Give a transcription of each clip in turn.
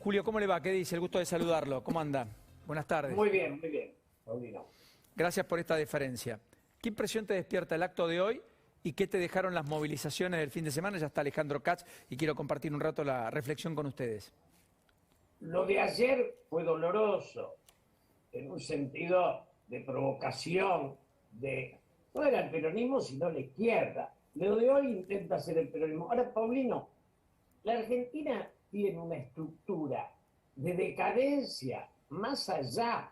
Julio, ¿cómo le va? ¿Qué dice? El gusto de saludarlo. ¿Cómo anda? Buenas tardes. Muy bien, Paulino. Gracias por esta deferencia. ¿Qué impresión te despierta el acto de hoy y qué te dejaron las movilizaciones del fin de semana? Ya está Alejandro Katz y quiero compartir un rato la reflexión con ustedes. Lo de ayer fue doloroso, en un sentido de provocación, no era el peronismo, sino la izquierda. Lo de hoy intenta ser el peronismo. Ahora, Paulino, la Argentina tiene una estructura de decadencia más allá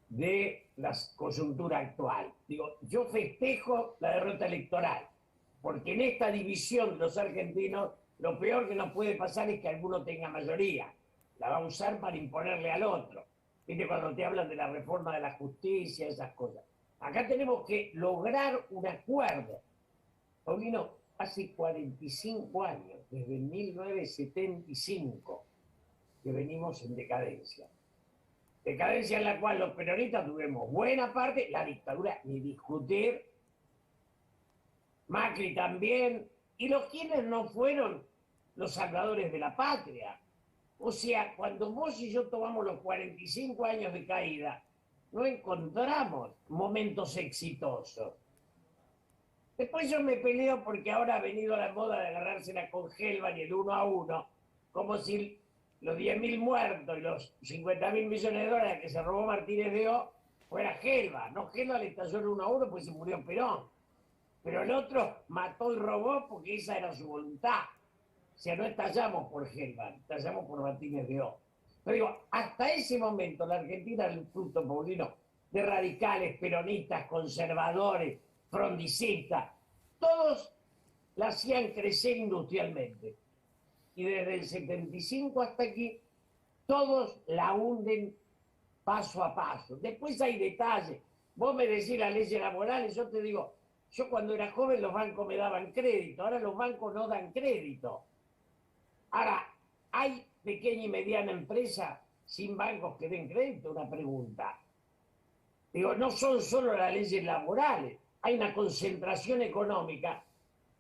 de la coyuntura actual. Digo, yo festejo la derrota electoral, porque en esta división de los argentinos, lo peor que nos puede pasar es que alguno tenga mayoría. La va a usar para imponerle al otro. Viste, cuando te hablan de la reforma de la justicia, esas cosas. Acá tenemos que lograr un acuerdo. Paulino, hace 45 años, desde 1975, que venimos en decadencia. Decadencia en la cual los peronistas tuvimos buena parte, la dictadura ni discutir, Macri también, y los quienes no fueron los salvadores de la patria. O sea, cuando vos y yo tomamos los 45 años de caída, no encontramos momentos exitosos. Después yo me peleo porque ahora ha venido la moda de agarrársela con Gelban y el 1-1, como si los 10.000 muertos y los 50.000 millones de dólares que se robó Martínez de O fuera Gelban. No, Gelban le estalló el 1-1 porque se murió Perón. Pero el otro mató y robó porque esa era su voluntad. O sea, no estallamos por Gelban, estallamos por Martínez de O. Pero digo, hasta ese momento la Argentina era el fruto, Paulino, de radicales, peronistas, conservadores, frondicistas. Todos la hacían crecer industrialmente. Y desde el 75 hasta aquí, todos la hunden paso a paso. Después hay detalles. Vos me decís las leyes laborales, yo te digo, yo cuando era joven los bancos me daban crédito, ahora los bancos no dan crédito. Ahora, ¿hay pequeña y mediana empresa sin bancos que den crédito? Una pregunta. Digo, no son solo las leyes laborales, hay una concentración económica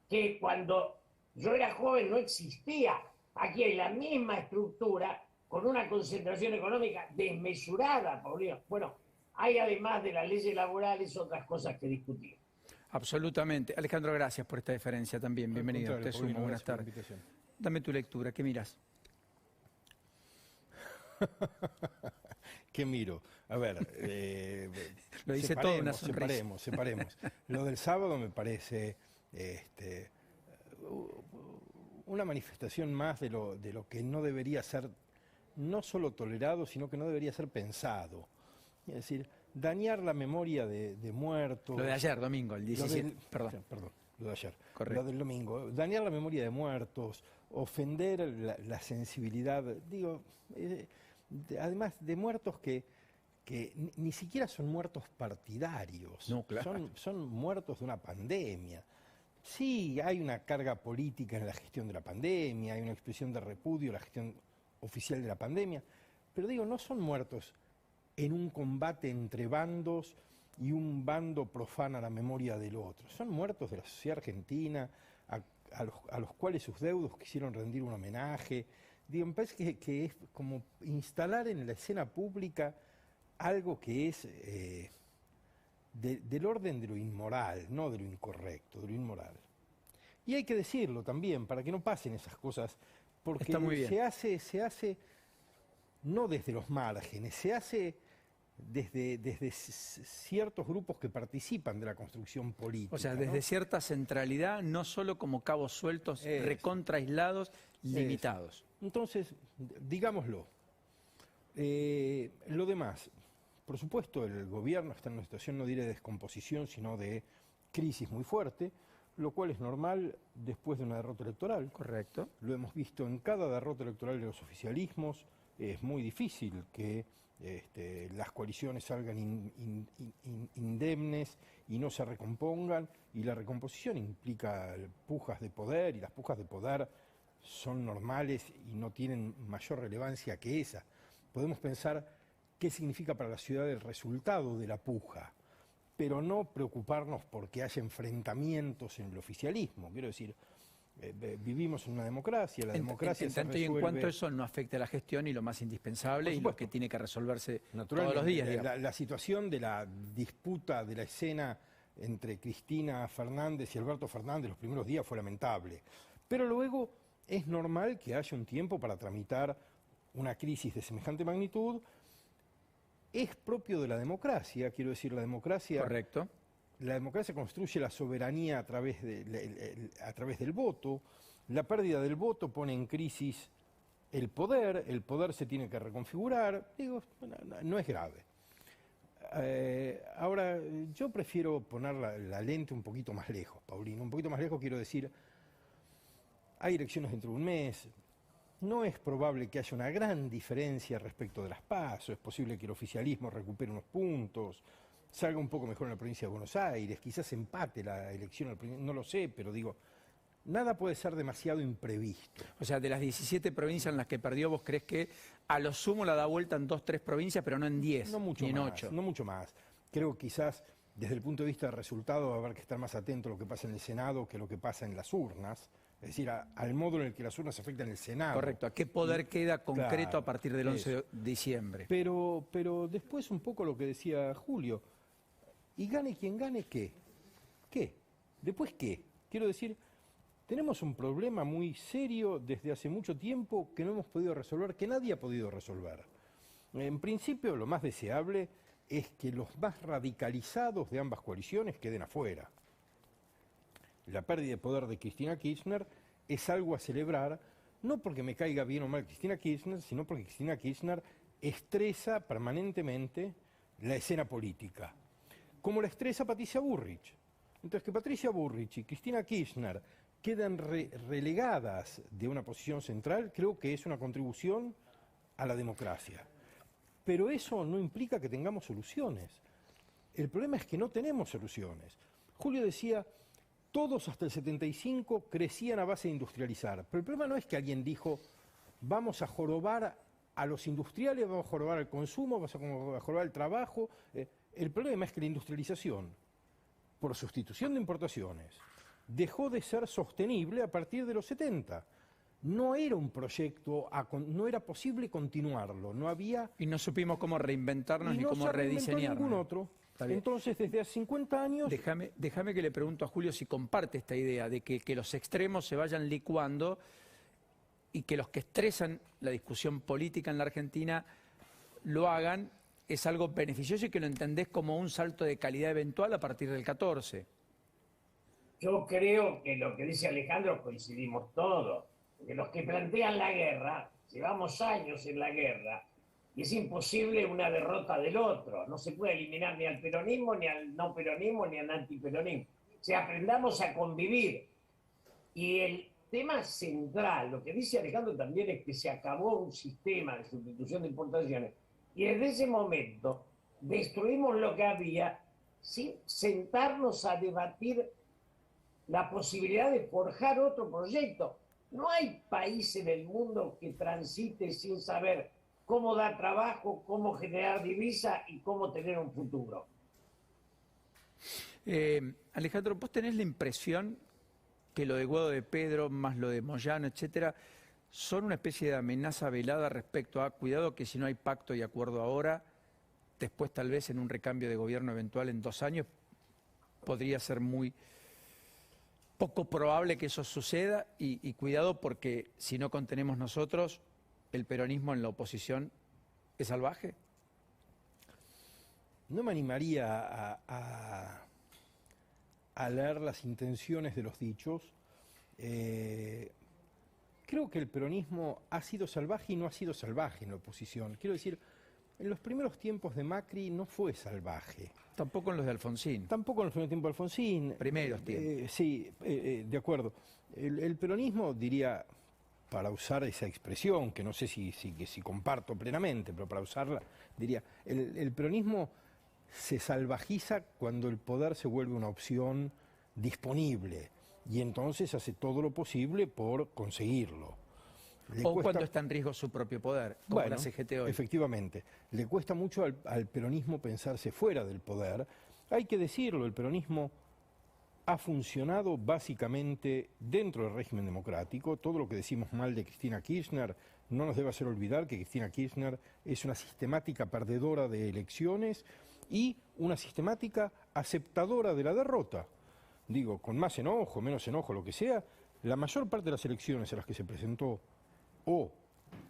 que cuando yo era joven no existía. Aquí hay la misma estructura con una concentración económica desmesurada, Paulino. Bueno, hay además de las leyes laborales otras cosas que discutir. Absolutamente. Alejandro, gracias por esta deferencia también. Bienvenido. Te sumo. Buenas tardes. Dame tu lectura. ¿Qué miras? ¿Qué miro? A ver, lo dice todo una sonrisa. Separemos. Lo del sábado me parece una manifestación más de lo que no debería ser no solo tolerado, sino que no debería ser pensado. Es decir, dañar la memoria de muertos. Lo de ayer, domingo, el 17. Perdón, lo de ayer. Correcto. Lo del domingo. Dañar la memoria de muertos, ofender la sensibilidad, digo, además de muertos que ni siquiera son muertos partidarios. No, claro. Son muertos de una pandemia. Sí, hay una carga política en la gestión de la pandemia, hay una expresión de repudio a la gestión oficial de la pandemia, pero digo, no son muertos en un combate entre bandos y un bando profana la memoria del otro. Son muertos de la sociedad argentina, a los cuales sus deudos quisieron rendir un homenaje. Digo, me parece que es como instalar en la escena pública algo que es del orden de lo inmoral, no de lo incorrecto, de lo inmoral. Y hay que decirlo también, para que no pasen esas cosas, porque está muy bien. se hace no desde los márgenes, se hace desde ciertos grupos que participan de la construcción política. O sea, desde ¿no? cierta centralidad, no solo como cabos sueltos, recontra aislados, limitados. Entonces, digámoslo. Lo demás, por supuesto, el gobierno está en una situación, no diré de descomposición, sino de crisis muy fuerte, lo cual es normal después de una derrota electoral. Correcto. Lo hemos visto en cada derrota electoral de los oficialismos. Es muy difícil que las coaliciones salgan indemnes y no se recompongan, y la recomposición implica pujas de poder, y las pujas de poder son normales y no tienen mayor relevancia que esa. Podemos pensar qué significa para la ciudad el resultado de la puja, pero no preocuparnos porque haya enfrentamientos en el oficialismo. Quiero decir, Vivimos en una democracia, la democracia En se tanto y en resuelve... cuanto eso no afecte a la gestión y lo más indispensable Por y lo supuesto. que tiene que resolverse todos Naturalmente, los días, digamos. la situación de la disputa de la escena entre Cristina Fernández y Alberto Fernández los primeros días fue lamentable. Pero luego es normal que haya un tiempo para tramitar una crisis de semejante magnitud. Es propio de la democracia, quiero decir, la democracia... Correcto. La democracia construye la soberanía a través del voto. La pérdida del voto pone en crisis el poder se tiene que reconfigurar. Digo, no es grave. Ahora, yo prefiero poner la lente un poquito más lejos, Paulino. Un poquito más lejos quiero decir, hay elecciones dentro de un mes. No es probable que haya una gran diferencia respecto de las PASO. Es posible que el oficialismo recupere unos puntos, salga un poco mejor en la provincia de Buenos Aires, quizás empate la elección, no lo sé, pero digo, nada puede ser demasiado imprevisto. O sea, de las 17 provincias en las que perdió, ¿vos crees que a lo sumo la da vuelta en 2, 3 provincias, pero no en 10, No mucho ni en más, 8? no mucho más. Creo que quizás desde el punto de vista del resultado va a haber que estar más atento a lo que pasa en el Senado que lo que pasa en las urnas, es decir, al modo en el que las urnas afectan el Senado. Correcto. ¿A qué poder queda concreto Claro, a partir del 11 de eso. diciembre? Pero después un poco lo que decía Julio, y gane quien gane, ¿qué? ¿Qué? ¿Después qué? Quiero decir, tenemos un problema muy serio desde hace mucho tiempo que no hemos podido resolver, que nadie ha podido resolver. En principio, lo más deseable es que los más radicalizados de ambas coaliciones queden afuera. La pérdida de poder de Cristina Kirchner es algo a celebrar, no porque me caiga bien o mal Cristina Kirchner, sino porque Cristina Kirchner estresa permanentemente la escena política, como la estresa Patricia Bullrich. Entonces, que Patricia Bullrich y Cristina Kirchner queden relegadas de una posición central, creo que es una contribución a la democracia. Pero eso no implica que tengamos soluciones. El problema es que no tenemos soluciones. Julio decía, todos hasta el 75 crecían a base de industrializar. Pero el problema no es que alguien dijo, vamos a jorobar a los industriales, vamos a jorobar al consumo, vamos a jorobar el trabajo. El problema es que la industrialización, por sustitución de importaciones, dejó de ser sostenible a partir de los 70. No era un proyecto, no era posible continuarlo, no había... Y no supimos cómo reinventarnos ni no cómo se reinventó rediseñarnos. ningún otro. Está bien. Entonces, desde hace 50 años... Déjame que le pregunto a Julio si comparte esta idea de que los extremos se vayan licuando y que los que estresan la discusión política en la Argentina lo hagan, es algo beneficioso y que lo entendés como un salto de calidad eventual a partir del 14. Yo creo que lo que dice Alejandro coincidimos todos, que los que plantean la guerra, llevamos años en la guerra, y es imposible una derrota del otro. No se puede eliminar ni al peronismo, ni al no peronismo, ni al antiperonismo. O sea, aprendamos a convivir. Y el tema central, lo que dice Alejandro también, es que se acabó un sistema de sustitución de importaciones. Y desde ese momento destruimos lo que había sin sentarnos a debatir la posibilidad de forjar otro proyecto. No hay país en el mundo que transite sin saber cómo dar trabajo, cómo generar divisa y cómo tener un futuro. Alejandro, ¿vos tenés la impresión que lo de Guado de Pedro, más lo de Moyano, etcétera, son una especie de amenaza velada respecto a, cuidado que si no hay pacto y acuerdo ahora, después tal vez en un recambio de gobierno eventual en 2 años, podría ser muy poco probable que eso suceda y cuidado porque si no contenemos nosotros, el peronismo en la oposición es salvaje? No me animaría a leer las intenciones de los dichos. Creo que el peronismo ha sido salvaje y no ha sido salvaje en la oposición. Quiero decir, en los primeros tiempos de Macri no fue salvaje. Tampoco en los de Alfonsín. Tampoco en los primeros tiempos de Alfonsín. Primeros tiempos. Sí, de acuerdo. El peronismo, diría, para usar esa expresión, que no sé si comparto plenamente, pero para usarla, diría, el peronismo se salvajiza cuando el poder se vuelve una opción disponible y entonces hace todo lo posible por conseguirlo. Cuando está en riesgo su propio poder, como la CGT hoy. Efectivamente. Le cuesta mucho al peronismo pensarse fuera del poder. Hay que decirlo, el peronismo ha funcionado básicamente dentro del régimen democrático. Todo lo que decimos mal de Cristina Kirchner no nos debe hacer olvidar que Cristina Kirchner es una sistemática perdedora de elecciones y una sistemática aceptadora de la derrota. Digo, con más enojo, menos enojo, lo que sea, la mayor parte de las elecciones a las que se presentó o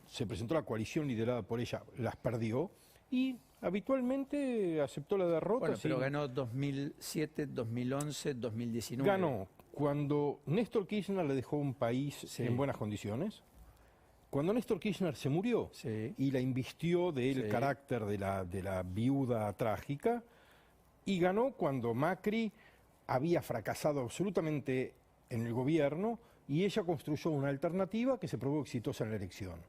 se presentó la coalición liderada por ella, las perdió y habitualmente aceptó la derrota. Bueno, pero ganó 2007, 2011, 2019. Ganó cuando Néstor Kirchner le dejó un país en buenas condiciones, cuando Néstor Kirchner se murió y la invistió del carácter de la viuda trágica, y ganó cuando Macri había fracasado absolutamente en el gobierno y ella construyó una alternativa que se probó exitosa en la elección.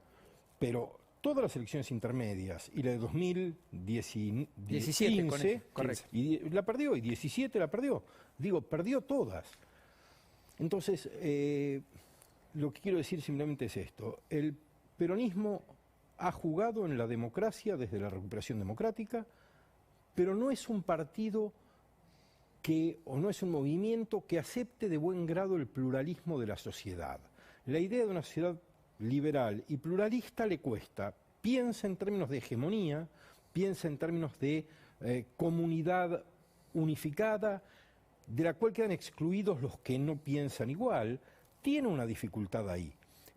Pero todas las elecciones intermedias y la de 2017, correcto. Y la perdió, y 17 la perdió. Digo, perdió todas. Entonces, lo que quiero decir simplemente es esto. El peronismo ha jugado en la democracia desde la recuperación democrática, pero no es un partido o no es un movimiento que acepte de buen grado el pluralismo de la sociedad. La idea de una sociedad liberal y pluralista le cuesta. Piensa en términos de hegemonía, piensa en términos de comunidad unificada, de la cual quedan excluidos los que no piensan igual. Tiene una dificultad ahí.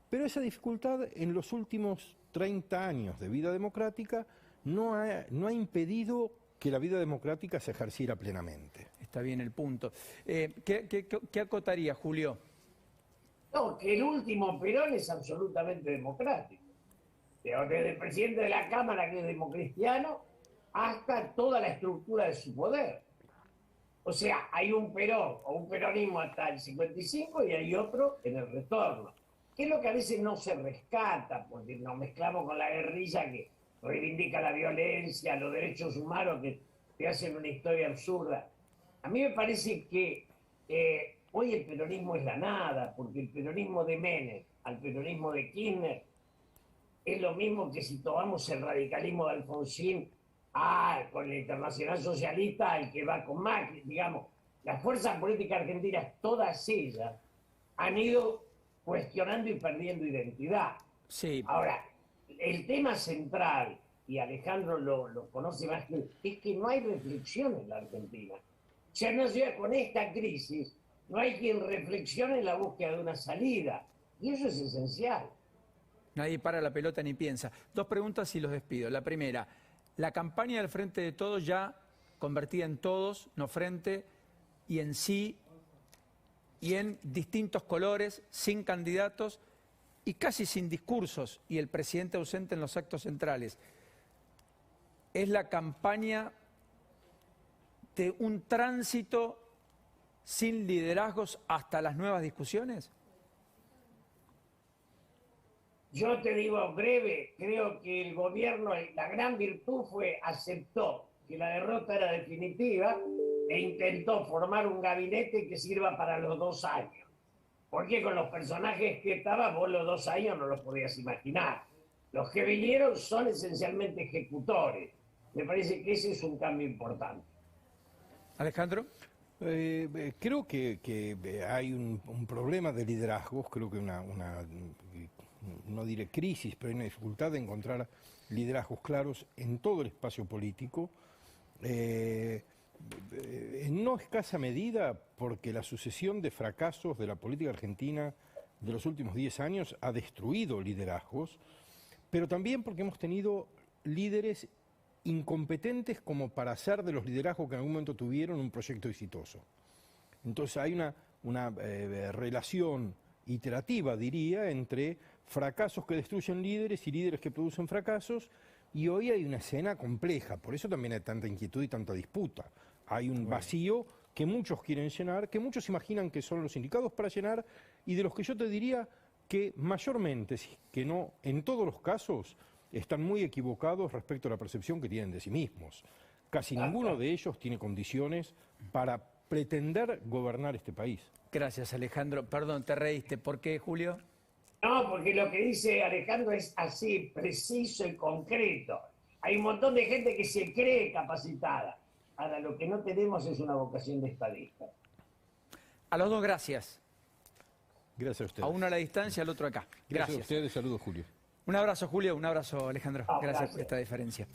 Pero esa dificultad en los últimos 30 años de vida democrática no ha impedido que la vida democrática se ejerciera plenamente. Está bien el punto. ¿Qué acotaría, Julio? No, que el último Perón es absolutamente democrático. Desde el presidente de la Cámara, que es democristiano, hasta toda la estructura de su poder. O sea, hay un Perón o un peronismo hasta el 55 y hay otro en el retorno. Que es lo que a veces no se rescata, porque nos mezclamos con la guerrilla que reivindica la violencia, los derechos humanos, que te hacen una historia absurda. A mí me parece que hoy el peronismo es la nada, porque el peronismo de Menem al peronismo de Kirchner es lo mismo que si tomamos el radicalismo de Alfonsín con el Internacional Socialista, al que va con Macri, digamos. Las fuerzas políticas argentinas, todas ellas, han ido cuestionando y perdiendo identidad. Sí. Ahora, el tema central, y Alejandro lo conoce más que es que no hay reflexión en la Argentina. O sea, no sea, con esta crisis, no hay quien reflexione en la búsqueda de una salida. Y eso es esencial. Nadie para la pelota ni piensa. Dos preguntas y los despido. La primera, la campaña del Frente de Todos ya convertida en todos, no frente, y en sí, y en distintos colores, sin candidatos y casi sin discursos, y el presidente ausente en los actos centrales. ¿Es la campaña de un tránsito sin liderazgos hasta las nuevas discusiones? Yo te digo breve, creo que el gobierno, la gran virtud aceptó que la derrota era definitiva e intentó formar un gabinete que sirva para los 2 años. Porque con los personajes que estaban, vos los 2 años no los podías imaginar. Los que vinieron son esencialmente ejecutores. Me parece que ese es un cambio importante. Alejandro. Creo que hay un problema de liderazgos, creo que no diré crisis, pero hay una dificultad de encontrar liderazgos claros en todo el espacio político, en no escasa medida porque la sucesión de fracasos de la política argentina de los últimos 10 años ha destruido liderazgos, pero también porque hemos tenido líderes incompetentes como para hacer de los liderazgos que en algún momento tuvieron un proyecto exitoso. Entonces hay una relación iterativa, diría, entre fracasos que destruyen líderes y líderes que producen fracasos, y hoy hay una escena compleja, por eso también hay tanta inquietud y tanta disputa. Hay un vacío que muchos quieren llenar, que muchos imaginan que son los indicados para llenar, y de los que yo te diría que mayormente, si que no en todos los casos, están muy equivocados respecto a la percepción que tienen de sí mismos. Casi ninguno de ellos tiene condiciones para pretender gobernar este país. Gracias, Alejandro. Perdón, te reíste. ¿Por qué, Julio? No, porque lo que dice Alejandro es así, preciso y concreto. Hay un montón de gente que se cree capacitada. Ahora, lo que no tenemos es una vocación de estadista. A los dos, gracias. Gracias a ustedes. A uno a la distancia, al otro acá. Gracias a Gracias. ustedes. Saludos, Julio. Un abrazo, Julio. Un abrazo, Alejandro. Ah, Gracias por gracias. esta diferencia.